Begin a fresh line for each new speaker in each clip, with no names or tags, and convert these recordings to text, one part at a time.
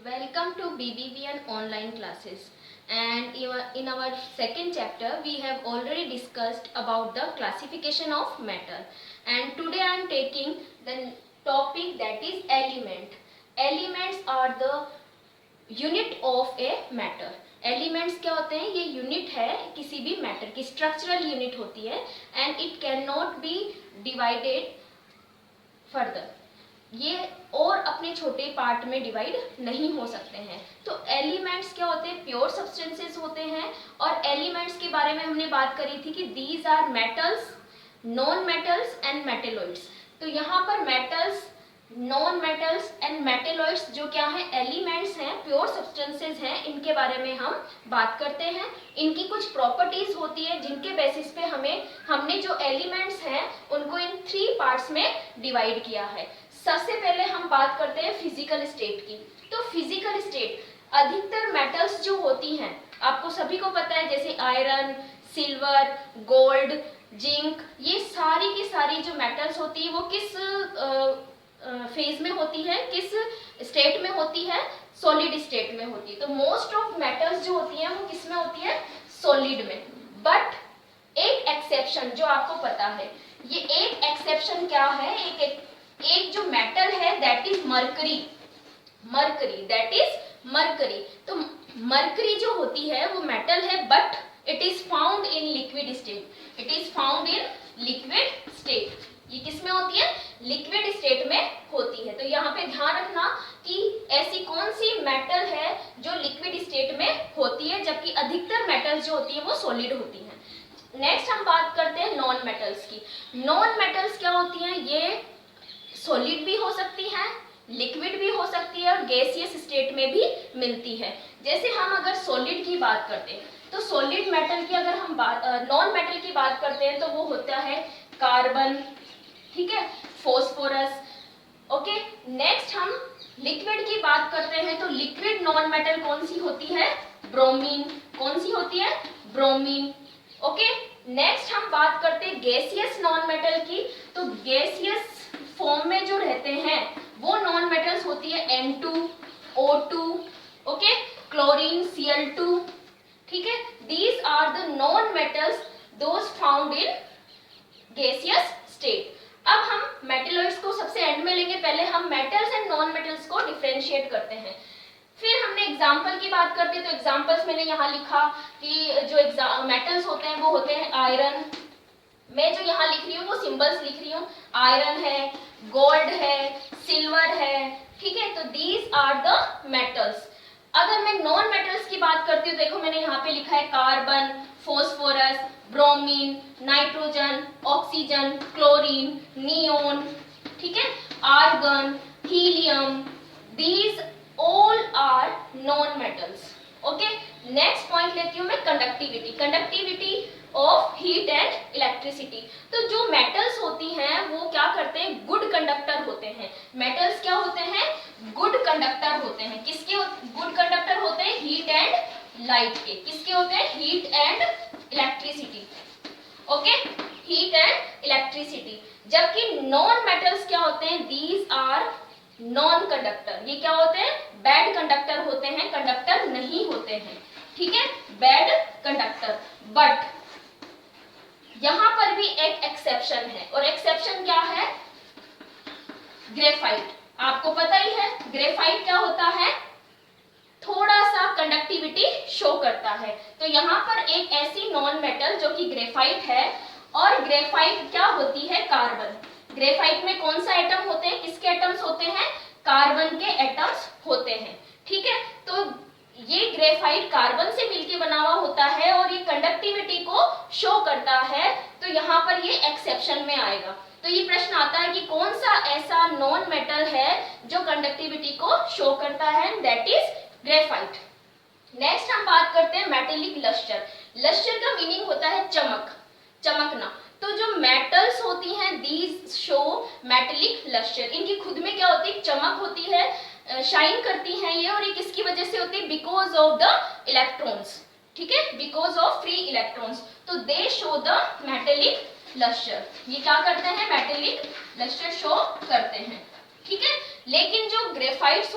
Welcome to BBVN online classes, and in our second chapter we have already discussed about the classification of matter, and today I am taking the topic that is element. Elements are the unit of a matter. Elements क्या होते हैं? ये unit है किसी भी matter की, structural unit होती है and it can not be divided further, ये और अपने छोटे पार्ट में डिवाइड नहीं हो सकते हैं। तो एलिमेंट्स क्या होते हैं? प्योर सब्सटेंसेस होते हैं। और एलिमेंट्स के बारे में हमने बात करी थी कि these are metals, non metals and metalloids. तो यहाँ पर metals, non metals and metalloids जो क्या है? एलिमेंट्स हैं, प्योर सब्सटेंसेस हैं, इनके बारे में हम बात करते हैं। इनकी कुछ प्रॉपर्टीज होती है जिनके बेसिस पे हमने जो एलिमेंट्स हैं उनको इन 3 पार्ट्स में डिवाइड किया है। सबसे पहले हम बात करते हैं फिजिकल स्टेट की। तो फिजिकल स्टेट, अधिकतर मेटल्स जो होती हैं आपको सभी को पता है, जैसे आयरन, सिल्वर, गोल्ड, जिंक, ये सारी की सारी जो मेटल्स होती है वो किस फेज में होती है, किस स्टेट में होती है? सॉलिड स्टेट में होती है। तो मोस्ट ऑफ मेटल्स जो होती हैं वो किस में होती है? सॉलिड में। बट एक एक्सेप्शन जो आपको पता है, ये एक एक्सेप्शन क्या है? एक जो मेटल है that is mercury, that is mercury. तो मरकरी जो होती है वो मेटल है but it is found in liquid state, it is found in liquid state. ये किस में होती है? लिक्विड स्टेट में होती है। तो यहाँ पे ध्यान रखना कि ऐसी कौन सी मेटल है जो लिक्विड स्टेट में होती है, जबकि अधिकतर मेटल्स जो होती है वो सॉलिड होती हैं। नेक्स्ट हम बात करते हैं नॉन मेटल्स की। नॉन मेटल्स क्या होती हैं? ये सॉलिड भी हो सकती है, लिक्विड भी हो सकती है और गैसियस स्टेट में भी मिलती है। जैसे हम अगर सॉलिड की बात करते हैं तो सॉलिड मेटल की अगर हम नॉन मेटल की बात करते हैं तो वो होता है कार्बन, ठीक है, फॉस्फोरस। ओके, नेक्स्ट हम लिक्विड की बात करते हैं तो लिक्विड नॉन मेटल कौन सी होती है? ब्रोमीन। कौन सी होती है? ब्रोमीन। ओके, नेक्स्ट हम बात करते हैं गैसियस नॉन मेटल की। तो गैसियस फॉर्म में जो रहते हैं वो नॉन मेटल्स होती है N2O2, ओके, क्लोरीन Cl2, ठीक है। These are the non metals those found in gaseous state. अब हम मेटलॉइड्स को सबसे एंड में लेंगे, पहले हम मेटल्स एंड नॉन मेटल्स को डिफरेंशिएट करते हैं। फिर हमने एग्जाम्पल की बात करते हैं तो एग्जाम्पल्स मैंने यहाँ लिखा कि जो मेटल्स होते हैं वो होते हैं आयरन। मैं जो यहाँ लिख रही हूँ वो सिंबल्स लिख रही हूँ, आयरन है, गोल्ड है, सिल्वर है, ठीक है। तो दीज आर द मेटल्स। अगर मैं नॉन मेटल्स की बात करती हूँ, देखो मैंने यहाँ पे लिखा है carbon, phosphorus, bromine, nitrogen, oxygen, chlorine, neon, ठीक है, argon, helium, these all are non metals. Okay, next point लेती हूँ मैं conductivity, conductivity of heat and electricity. तो जो मेटल्स होती हैं वो क्या करते हैं? गुड कंडक्टर होते हैं। मेटल्स क्या होते हैं? गुड कंडक्टर होते हैं। किसके गुड कंडक्टर होते हैं? हीट एंड लाइट के। किसके होते हैं? Heat and electricity. Okay, heat and electricity. जबकि नॉन मेटल्स क्या होते हैं? These are non conductor. ये क्या होते हैं? बैड कंडक्टर होते हैं, कंडक्टर नहीं होते हैं, ठीक है, बैड कंडक्टर। बट यहां पर भी एक एक्सेप्शन है, और एक्सेप्शन क्या है? ग्रेफाइट। आपको पता ही है ग्रेफाइट क्या होता है? थोड़ा सा कंडक्टिविटी शो करता है। तो यहाँ पर एक ऐसी नॉन मेटल जो कि ग्रेफाइट है, और ग्रेफाइट क्या होती है? कार्बन। ग्रेफाइट में कौन सा एटम होते हैं? किसके एटम्स होते हैं? कार्बन के एटम्स होते हैं, ठीक है। तो ये ग्रेफाइट कार्बन से मिलके बना हुआ होता है और ये कंडक्टिविटी को शो करता है। तो यहाँ पर ये एक्सेप्शन में आएगा। तो ये प्रश्न आता है कि कौन सा ऐसा नॉन मेटल है जो कंडक्टिविटी को शो करता है? That is graphite. नेक्स्ट हम बात करते हैं मेटेलिक लस्टर। लस्टर का मीनिंग होता है चमक, चमकना। तो जो मेटल्स होती हैं दीज शो मेटेलिक लस्टर। इनकी खुद में क्या होती है? चमक होती है, शाइन करती हैं ये, और ये किसकी वजह से होती है? बिकॉज ऑफ द इलेक्ट्रॉन्स, ठीक है, बिकॉज ऑफ फ्री इलेक्ट्रॉन्स। तो they show the metallic lustre. ये क्या करते हैं? मेटेलिक लस्टर शो करते हैं। ठीक है। लेकिन जो ग्रेफाइट्स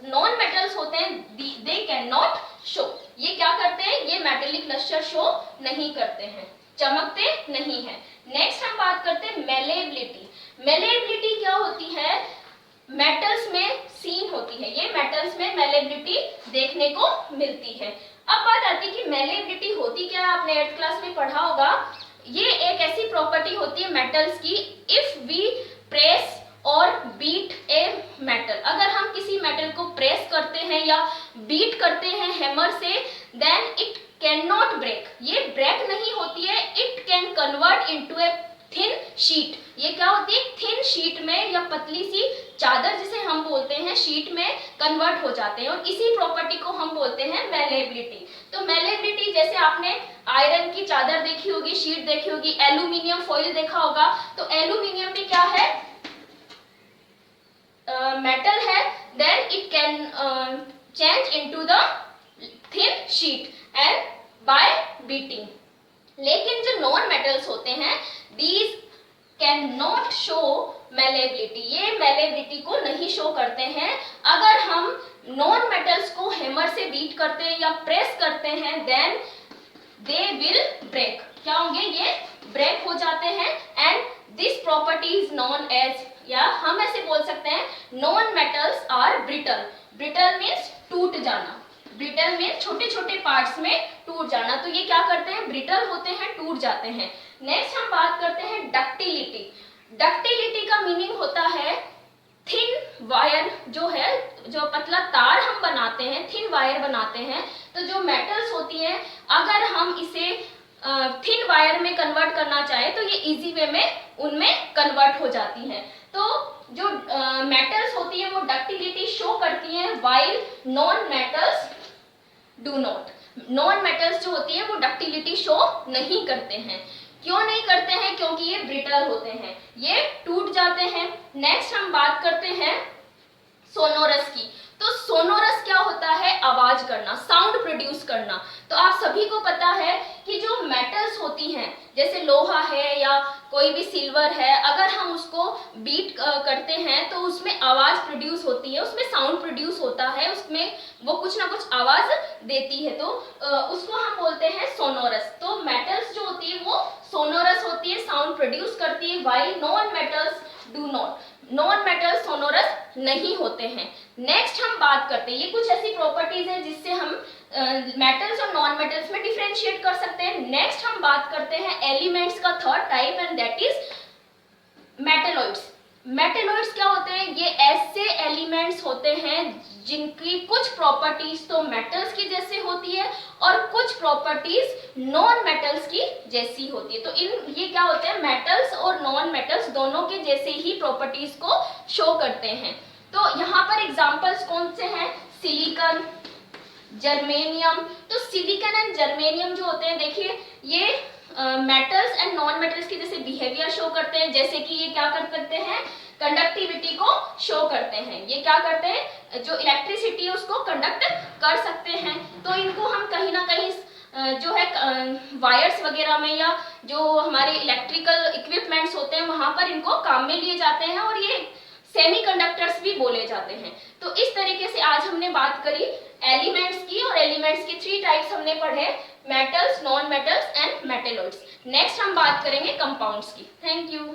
नॉन मेटल्स होते हैं दे कैन नॉट शो, ये क्या करते हैं, ये मेटेलिक लस्टर शो नहीं करते हैं, चमकते नहीं है। नेक्स्ट हम बात करते हैं मेलेबिलिटी। मेलेबिलिटी क्या होती है, मेटल्स में सीन होती है, ये मेटल्स में मेलेबिलिटी देखने को मिलती है। अब बात आती है कि मेलेबिलिटी होती क्या है, आपने 8th क्लास में पढ़ा होगा। ये एक ऐसी प्रॉपर्टी होती है मेटल्स की, इफ वी प्रेस और बीट ए मेटल, अगर हम किसी मेटल को प्रेस करते हैं या बीट करते हैं हैमर से, then it can not break, ये ब्रेक नहीं होती है, it can convert into a thin sheet. ये क्या होती है, थिन शीट में या पतली सी चादर जिसे हम बोलते हैं शीट में कन्वर्ट हो जाते हैं, और इसी प्रॉपर्टी को हम बोलते हैं मेलेबिलिटी। तो मेलेबिलिटी, जैसे आपने आयरन की चादर देखी होगी, शीट देखी होगी, एल्यूमिनियम फॉइल देखा होगा, तो एल्यूमिनियम में क्या है, मेटल है, then it can change into the thin sheet and by beating. लेकिन जो नॉन मेटल्स होते हैं, these can not show malleability, ये मेलेबिलिटी को नहीं शो करते हैं। अगर हम नॉन मेटल्स को हैमर से बीट करते हैं या प्रेस करते हैं, देन दे विल ब्रेक, क्या होंगे, ये ब्रेक हो जाते हैं। And this property is known as, या हम ऐसे बोल सकते हैं, non metals are brittle. Brittle means टूट जाना, ब्रिटल में छोटे छोटे पार्ट्स में टूट जाना, तो ये क्या करते हैं, ब्रिटल होते हैं, टूट जाते हैं। नेक्स्ट हम बात करते हैं डक्टिलिटी। डक्टिलिटी का मीनिंग होता है थिन वायर, जो है, जो पतला तार हम बनाते हैं, थिन वायर बनाते हैं, तो जो मेटल्स होती है, अगर हम इसे थिन वायर में कन्वर्ट करना चाहे तो ये इजी वे में उनमें कन्वर्ट हो जाती हैं। तो जो मेटल्स होती है वो डक्टिलिटी शो करती हैं, while non metals do not. Non metals जो होती है वो डक्टिलिटी शो नहीं करते हैं। क्यों नहीं करते हैं, क्योंकि ये ब्रिटल होते हैं, ये टूट जाते हैं। नेक्स्ट हम बात करते हैं सोनोरस की। तो सोनोरस क्या होता है, आवाज करना, साउंड प्रोड्यूस करना। तो आप सभी को पता है कि जो मेटल्स होती हैं, जैसे लोहा है या कोई भी सिल्वर है, अगर हम उसको बीट करते हैं तो उसमें आवाज प्रोड्यूस होती है, उसमें साउंड प्रोड्यूस होता है, उसमें वो कुछ ना कुछ आवाज देती है, तो उसको हम बोलते हैं सोनोरस। तो मेटल्स जो होती है वो सोनोरस होती है, साउंड प्रोड्यूस करती है, while non metals do not. Non metals sonorous नहीं होते हैं। नेक्स्ट हम बात करते हैं, ये कुछ ऐसी प्रॉपर्टीज हैं जिससे हम मेटल्स और नॉन मेटल्स में डिफरेंशिएट कर सकते हैं। नेक्स्ट हम बात करते हैं एलिमेंट्स का third type, and that is metalloids. Metalloids क्या होते हैं, ये ऐसे एलिमेंट्स होते हैं जिनकी कुछ प्रॉपर्टीज तो मेटल्स की जैसे होती है और कुछ प्रॉपर्टीज नॉन मेटल्स की जैसी होती है। तो ये क्या होते हैं, मेटल्स और नॉन मेटल्स दोनों के जैसे ही प्रॉपर्टीज को शो करते हैं। तो यहाँ पर एग्जांपल्स कौन से हैं, सिलिकॉन, जर्मेनियम। तो सिलिकॉन एंड जर्मेनियम जो होते हैं, देखिए ये मेटल्स एंड नॉन मेटल्स की जैसे बिहेवियर शो करते हैं, जैसे कि ये क्या कर सकते हैं, कंडक्टिविटी को शो करते हैं। ये क्या करते हैं, जो इलेक्ट्रिसिटी है उसको कंडक्ट कर सकते हैं। तो इनको हम कहीं ना कहीं जो है वायर्स वगैरह में या जो हमारे इलेक्ट्रिकल इक्विपमेंट्स होते हैं वहां पर इनको काम में लिए जाते हैं, और ये सेमीकंडक्टर्स भी बोले जाते हैं। तो इस तरीके से आज हमने बात करी एलिमेंट्स की, और एलिमेंट्स के 3 टाइप्स हमने पढ़े, metals, non metals and metalloids. Next हम बात करेंगे कंपाउंड्स की। Thank you.